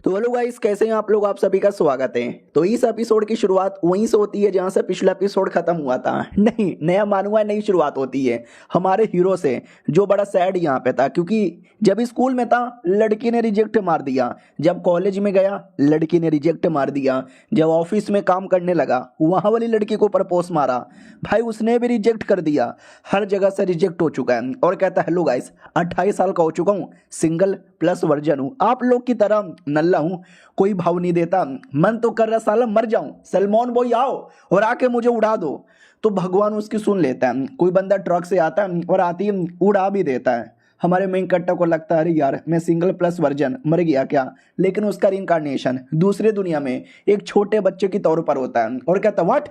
तो hello guys, कैसे हैं आप लोग। आप सभी का स्वागत है। तो इस एपिसोड की शुरुआत वहीं से होती है जहां से पिछला एपिसोड खत्म हुआ था। नहीं, नया मानूंगा, नई शुरुआत होती है हमारे हीरो से, जो बड़ा सैड यहाँ पे था। क्योंकि जब स्कूल में था लड़की ने रिजेक्ट मार दिया, जब कॉलेज में गया लड़की ने रिजेक्ट मार दिया, जब ऑफिस में काम करने लगा वहां वाली लड़की को प्रपोज मारा, भाई उसने भी रिजेक्ट कर दिया। हर जगह से रिजेक्ट हो चुका है और कहता है हेलो गाइस, 28 साल का हो चुका हूँ, सिंगल प्लस वर्जन हूँ, आप लोग की तरह नल्ला हूँ, कोई भाव नहीं देता, मन तो कर रहा साला मर जाऊं, सलमान बॉय आओ और आके मुझे उड़ा दो। तो भगवान उसकी सुन लेता है। कोई बंदा ट्रक से आता है और आती है उड़ा भी देता है। हमारे मेन कट्टा को लगता है अरे यार मैं सिंगल प्लस वर्जन मर गया क्या, लेकिन उसका रिइंकार्नेशन दूसरे दुनिया में एक छोटे बच्चे की तौर पर होता है और कहता व्हाट,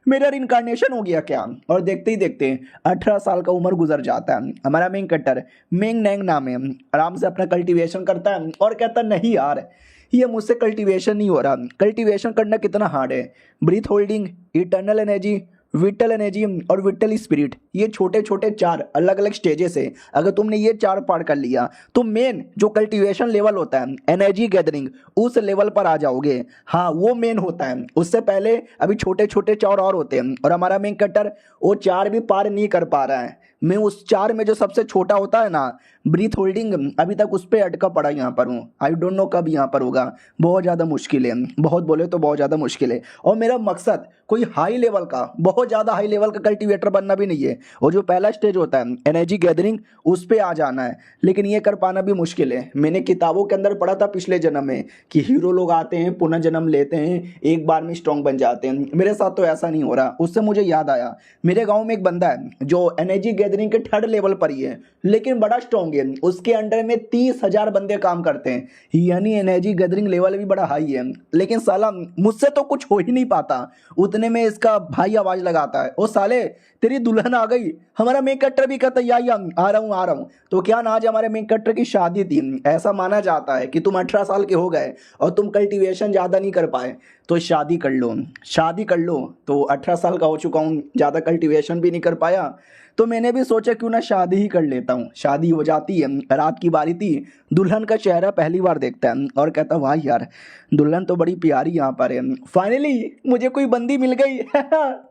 मेरा रिइंकार्नेशन हो गया क्या। और देखते ही देखते 18 साल का उम्र गुजर जाता है। हमारा मेन कट्टर मेंग नैंग नाम है, आराम से अपना कल्टीवेशन करता है और कहता नहीं यार ये मुझसे कल्टीवेशन नहीं हो रहा। कल्टीवेशन करना कितना हार्ड है। Breath holding, eternal energy, vital energy और विटल स्पिरिट, ये छोटे छोटे 4 अलग अलग स्टेजेस है। अगर तुमने ये 4 पार कर लिया तो मेन जो कल्टीवेशन लेवल होता है, एनर्जी गैदरिंग, उस लेवल पर आ जाओगे। हाँ वो मेन होता है। उससे पहले अभी छोटे छोटे 4 और होते हैं और हमारा मेन कटर वो 4 भी पार नहीं कर पा रहा है। मैं उस 4 में जो सबसे छोटा होता है ना, ब्रीथ होल्डिंग, अभी तक उस पर अटका पड़ा यहाँ पर हूँ। आई डोंट नो कब यहाँ पर होगा। बहुत ज़्यादा मुश्किल है, बहुत बोले तो बहुत ज़्यादा मुश्किल है। और मेरा मकसद कोई हाई लेवल का, बहुत ज़्यादा हाई लेवल का कल्टीवेटर बनना भी नहीं है। और जो पहला स्टेज होता है एनर्जी गैदरिंग, उस पर आ जाना है, लेकिन ये कर पाना भी मुश्किल है। मैंने किताबों के अंदर पढ़ा था पिछले जन्म में कि हीरो लोग आते हैं, पुनः जन्म लेते हैं, एक बार में स्ट्रॉन्ग बन जाते हैं। मेरे साथ तो ऐसा नहीं हो रहा। उससे मुझे याद आया, मेरे गाँव में एक बंदा है जो एनर्जी गैदरिंग के 3rd लेवल पर ही है, लेकिन बड़ा स्ट्रॉन्ग है। उसके अंडर में 30,000 बंदे काम करते हैं, यानी एनर्जी गैदरिंग लेवल भी बड़ा हाई है। लेकिन साला मुझसे तो कुछ हो ही नहीं पाता। उतने में इसका भाई आवाज लगाता है, ओ साले तेरी दुल्हन आ गई। हमारा मेन कट्टर भी कहता है या आ रहा हूँ आ रहा हूँ। तो क्या ना, आज हमारे मेन कट्टर की शादी थी। ऐसा माना जाता है कि तुम 18 साल के हो गए और तुम कल्टीवेशन ज़्यादा नहीं कर पाए तो शादी कर लो, शादी कर लो। तो 18 साल का हो चुका हूँ, ज़्यादा कल्टीवेशन भी नहीं कर पाया, तो मैंने भी सोचा क्यों ना शादी ही कर लेता हूँ। शादी हो जाती है, रात की बारी थी, दुल्हन का चेहरा पहली बार देखता है और कहता वाह यार दुल्हन तो बड़ी प्यारी यहाँ पर है, फाइनली मुझे कोई बंदी मिल गई।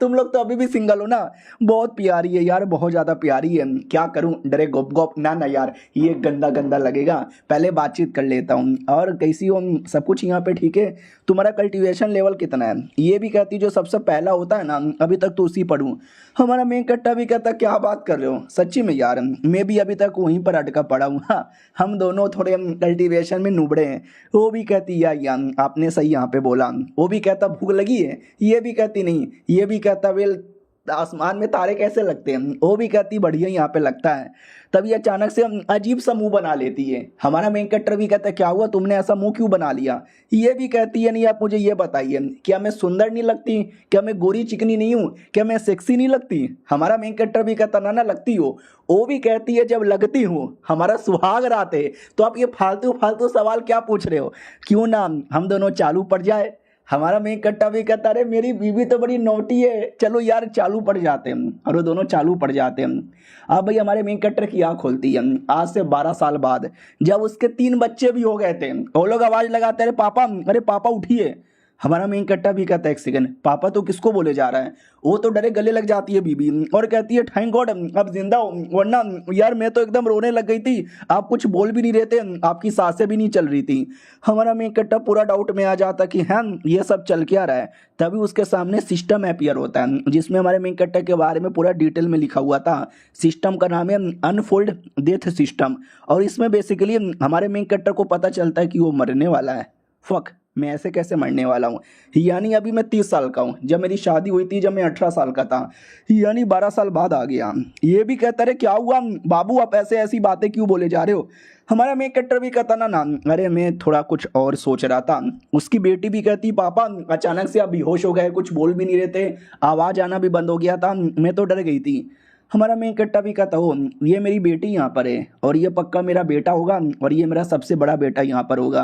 तुम लोग तो अभी भी सिंगल हो ना, बहुत प्यारी है यार, बहुत ज़्यादा प्यारी है, क्या करूँ डरे गोप गोप। ना ना यार ये गंदा गंदा लगेगा, पहले बातचीत कर लेता हूँ। और कैसी हो, सब कुछ यहाँ पे ठीक है, तुम्हारा कल्टीवेशन लेवल कितना है। ये भी कहती जो सबसे पहला होता है ना, अभी तक तो उसी पढ़ूँ। हमारा मेन कट्टा भी कहता क्या बात कर रहे हो, सच्ची में यार मैं भी अभी तक वहीं पर अटका पड़ा हूँ। हाँ, हम दोनों थोड़े कल्टीवेशन में नुबड़े हैं। वो भी कहती यार आपने सही यहाँ पे बोला। वो भी कहता भूख लगी है, ये भी कहती नहीं, ये भी कहता वेल आसमान में तारे कैसे लगते हैं, वो भी कहती बढ़िया यहाँ पे लगता है। तभी अचानक से अजीब सा मुंह बना लेती है। हमारा मेन कट्टर भी कहता है क्या हुआ, तुमने ऐसा मुंह क्यों बना लिया। ये भी कहती है नहीं आप मुझे ये बताइए, क्या मैं सुंदर नहीं लगती, क्या मैं गोरी चिकनी नहीं हूँ, क्या मैं सेक्सी नहीं लगती। हमारा मेन कट्टर भी कहता ना ना लगती हो। वो भी कहती है जब लगती हूँ हमारा सुहाग रात है, तो आप ये फालतू फालतू सवाल क्या पूछ रहे हो, क्यों ना हम दोनों चालू पड़ जाए। हमारा मेन कट्टा भी कहता अरे मेरी बीवी तो बड़ी नोटी है, चलो यार चालू पड़ जाते हैं। और वो दोनों चालू पड़ जाते हैं। अब भाई हमारे मेन कट्टर की आँख खोलती है आज से 12 साल बाद, जब उसके 3 बच्चे भी हो गए थे। वो लोग आवाज लगाते अरे पापा उठिए। हमारा मेन कट्टा भी कहता है एक सेकंड, पापा तो किसको बोले जा रहा है। वो तो डरे गले लग जाती है बीबी और कहती है थैंक गॉड अब जिंदा हो, वरना यार मैं तो एकदम रोने लग गई थी, आप कुछ बोल भी नहीं रहे थे, आपकी सांसें भी नहीं चल रही थी। हमारा मेन कट्टा पूरा डाउट में आ जाता कि हाँ ये सब चल क्या रहा है। तभी उसके सामने सिस्टम अपीयर होता है, जिसमें हमारे मेन कट्टा के बारे में पूरा डिटेल में लिखा हुआ था। सिस्टम का नाम है अनफोल्ड डेथ सिस्टम। और इसमें बेसिकली हमारे मेन कट्टा को पता चलता है कि वो मरने वाला है। फक, मैं ऐसे कैसे मरने वाला हूँ। यानी अभी मैं 30 साल का हूँ, जब मेरी शादी हुई थी जब मैं 18 साल का था, यानी 12 साल बाद आ गया। ये भी कहता रहे क्या हुआ बाबू, आप ऐसे ऐसी बातें क्यों बोले जा रहे हो। हमारा मेन कट्टर भी कहता ना अरे मैं थोड़ा कुछ और सोच रहा था। उसकी बेटी भी कहती पापा अचानक से आप बेहोश हो गए, कुछ बोल भी नहीं रहे थे, आवाज़ आना भी बंद हो गया था, मैं तो डर गई थी। हमारा मेन कट्टा भी कहता हो ये मेरी बेटी यहाँ पर है और ये पक्का मेरा बेटा होगा और ये मेरा सबसे बड़ा बेटा यहाँ पर होगा।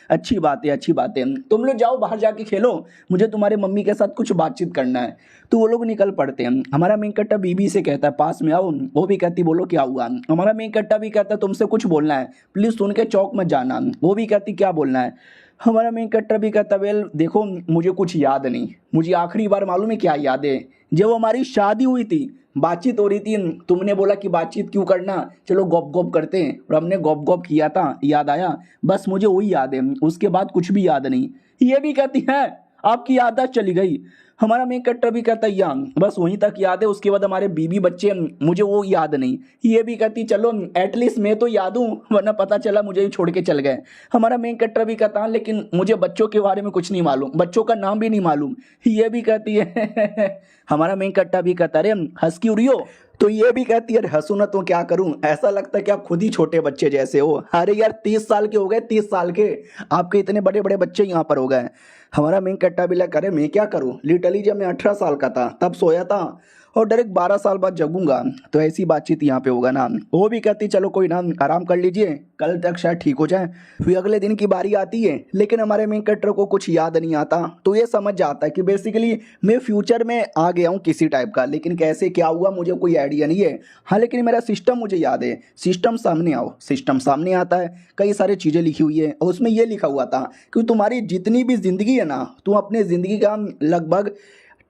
अच्छी बात है, अच्छी बात है। तुम लोग जाओ बाहर जाके खेलो, मुझे तुम्हारे मम्मी के साथ कुछ बातचीत करना है। तो वो लोग निकल पड़ते हैं। हमारा मेन कट्टा बीबी से कहता है पास में आओ। वो भी कहती बोलो क्या हुआ। हमारा मेन कट्टा भी कहता है तुमसे कुछ बोलना है, प्लीज़ सुन के चौक मत जाना। वो भी कहती क्या बोलना है। हमारा मेन कट्टा भी कहता वेल देखो मुझे कुछ याद नहीं, मुझे आखिरी बार मालूम है क्या याद है, जब हमारी शादी हुई थी बातचीत हो रही थी, तुमने बोला कि बातचीत क्यों करना, चलो गॉप गॉप करते हैं, और हमने गॉप गॉप किया था, याद आया, बस मुझे वही याद है, उसके बाद कुछ भी याद नहीं। ये भी कहती है आपकी याददाश्त चली गई। हमारा मेन कट्टर भी कहता है या बस वहीं तक याद है, उसके बाद हमारे बीबी बच्चे मुझे वो याद नहीं। ये भी कहती चलो एटलीस्ट मैं तो याद हूँ, वरना पता चला मुझे ही छोड़ के चल गए। हमारा मेन कट्टर भी कहता लेकिन मुझे बच्चों के बारे में कुछ नहीं मालूम, बच्चों का नाम भी नहीं मालूम। ये भी कहती है हमारा मेन कट्टा भी कहता अरे हंस क्यों रही हो। तो ये भी कहती है हंसू ना तो क्या करूं, ऐसा लगता है कि आप खुद ही छोटे बच्चे जैसे हो। अरे यार 30 साल के हो गए, 30 साल के, आपके इतने बड़े बड़े बच्चे यहाँ पर हो गए। हमारा मेन कट्टा भी लगा अरे मैं क्या करूं, लिटरली जब मैं 18 साल का था तब सोया था और डायरेक्ट 12 साल बाद जगूंगा, तो ऐसी बातचीत यहाँ पे होगा ना। वो भी कहती चलो कोई ना आराम कर लीजिए, कल तक शायद ठीक हो जाए। फिर अगले दिन की बारी आती है, लेकिन हमारे मेन कैरेक्टर को कुछ याद नहीं आता। तो ये समझ जाता है कि बेसिकली मैं फ्यूचर में आ गया हूँ किसी टाइप का, लेकिन कैसे क्या हुआ मुझे कोई आइडिया नहीं है। हाँ लेकिन मेरा सिस्टम मुझे याद है। सिस्टम सामने आओ, सिस्टम सामने आता है, कई सारी चीज़ें लिखी हुई है और उसमें ये लिखा हुआ था कि तुम्हारी जितनी भी जिंदगी है ना, तुम अपने ज़िंदगी का लगभग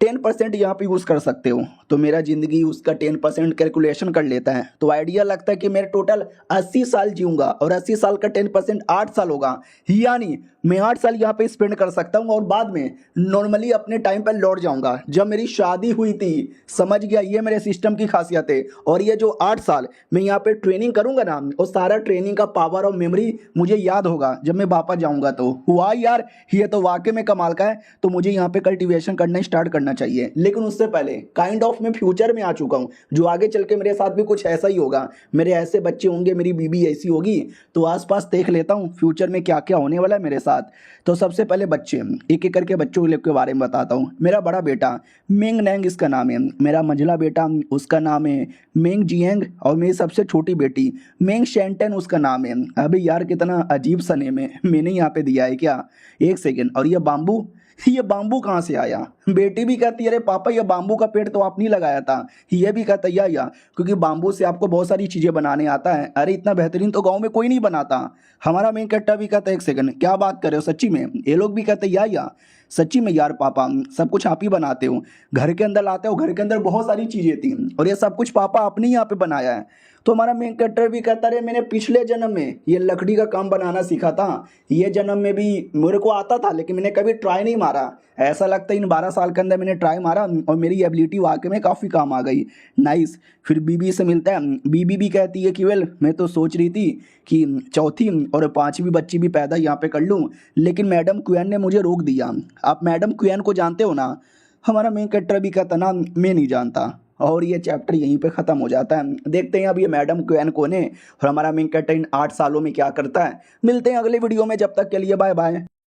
10% यहाँ पे यूज़ कर सकते हो। तो मेरा ज़िंदगी उसका 10% कैलकुलेशन कर लेता है, तो आइडिया लगता है कि मैं टोटल 80 साल जीऊँगा और 80 साल का 10% 8 साल होगा, यानी मैं 8 साल यहाँ पे स्पेंड कर सकता हूँ और बाद में नॉर्मली अपने टाइम पर लौट जाऊँगा जब मेरी शादी हुई थी। समझ गया, ये मेरे सिस्टम की खासियत है। और ये जो 8 साल मैं यहाँ पे ट्रेनिंग करूँगा ना, वो सारा ट्रेनिंग का पावर और मेमोरी मुझे याद होगा जब मैं वापस जाऊँगा। तो हुआ यार, ये तो वाकई में कमाल का है। तो मुझे यहाँ पे कल्टीवेशन करना स्टार्ट करना चाहिए, लेकिन उससे पहले काइंड ऑफ मैं फ्यूचर में आ चुका हूँ, जो आगे चल के मेरे साथ भी कुछ ऐसा ही होगा। मेरे ऐसे बच्चे होंगे, मेरी बीबी ऐसी होगी, तो आसपास देख लेता हूँ फ्यूचर में क्या क्या होने वाला है मेरे साथ। तो सबसे पहले बच्चे, एक एक करके बच्चों के बारे में बताता हूँ। मेरा बड़ा बेटा मेंग नैंग इसका नाम है, मेरा मंझला बेटा उसका नाम है मेंग जियांग, और मेरी सबसे छोटी बेटी मेंग शेंटन उसका नाम है। अभी यार कितना अजीब सा नेम है, मैंने यहाँ पे दिया है क्या, एक सेकेंड। और ये बाम्बू, ये बाम्बू कहाँ से आया। बेटी भी कहती है अरे पापा ये बाम्बू का पेड़ तो आप नहीं लगाया था। ये भी कहता है या क्योंकि बाम्बू से आपको बहुत सारी चीजें बनाने आता है। अरे इतना बेहतरीन तो गांव में कोई नहीं बनाता। हमारा मेन कट्टा भी कहता है एक सेकंड क्या बात कर रहे हो सच्ची में। ये लोग भी कहते हैं या सच्ची में यार पापा सब कुछ आप ही बनाते हो, घर के अंदर लाते हो, घर के अंदर बहुत सारी चीजें थी और ये सब कुछ पापा आपने ही यहाँ पे बनाया है। तो हमारा मेन कैरेक्टर भी कहता रहे मैंने पिछले जन्म में ये लकड़ी का काम बनाना सीखा था, ये जन्म में भी मेरे को आता था लेकिन मैंने कभी ट्राई नहीं मारा। ऐसा लगता है इन 12 साल के अंदर मैंने ट्राई मारा और मेरी एबिलिटी वाकई में काफ़ी काम आ गई। नाइस। फिर बीबी से मिलता है, बीबी भी कहती है कि वेल मैं तो सोच रही थी कि चौथी और पांचवी बच्ची भी पैदा यहाँ पे कर लूँ, लेकिन मैडम क्वेन ने मुझे रोक दिया। आप मैडम क्वेन को जानते हो ना। हमारा मेन कैरेक्टर भी कहता ना मैं नहीं जानता, और ये चैप्टर यहीं पे ख़त्म हो जाता है। देखते हैं अब ये मैडम क्वेन कौन है और हमारा मेन कैरेक्टर इन 8 सालों में क्या करता है। मिलते हैं अगले वीडियो में, जब तक के लिए बाय बाय।